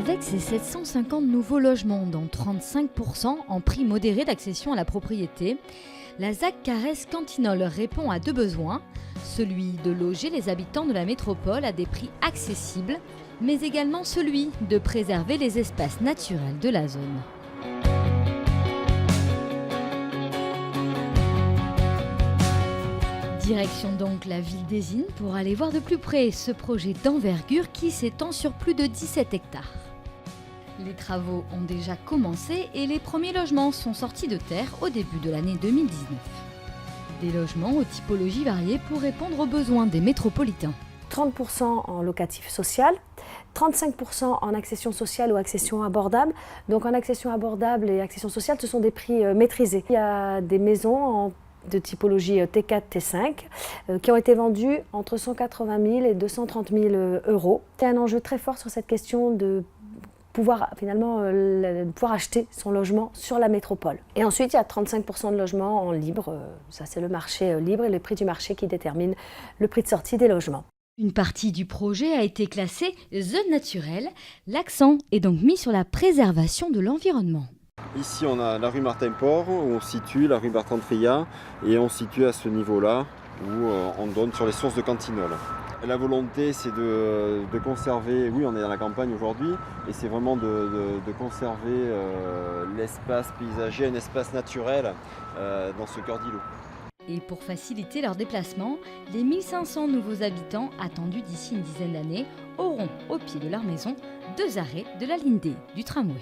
Avec ses 750 nouveaux logements, dont 35% en prix modéré d'accession à la propriété, la ZAC Carrez-Cantinol répond à deux besoins, celui de loger les habitants de la métropole à des prix accessibles, mais également celui de préserver les espaces naturels de la zone. Direction donc la ville d'Ezine pour aller voir de plus près ce projet d'envergure qui s'étend sur plus de 17 hectares. Les travaux ont déjà commencé et les premiers logements sont sortis de terre au début de l'année 2019. Des logements aux typologies variées pour répondre aux besoins des métropolitains. 30% en locatif social, 35% en accession sociale ou accession abordable. Donc en accession abordable et accession sociale, ce sont des prix maîtrisés. Il y a des maisons de typologie T4, T5 qui ont été vendues entre 180 000 et 230 000 euros. Il y a un enjeu très fort sur cette question de pouvoir pouvoir acheter son logement sur la métropole. Et ensuite, il y a 35% de logements en libre. Ça, c'est le marché libre et le prix du marché qui détermine le prix de sortie des logements. Une partie du projet a été classée zone naturelle. L'accent est donc mis sur la préservation de l'environnement. Ici, on a la rue Martin-Port, où on situe la rue Bertrand-Treillat, et on situe à ce niveau-là, où on donne sur les sources de Cantinol. La volonté, c'est de conserver, oui, on est dans la campagne aujourd'hui, et c'est vraiment de conserver l'espace paysager, un espace naturel dans ce cœur d'îlot. Et pour faciliter leur déplacement, les 1500 nouveaux habitants attendus d'ici une dizaine d'années auront au pied de leur maison 2 arrêts de la ligne D du tramway.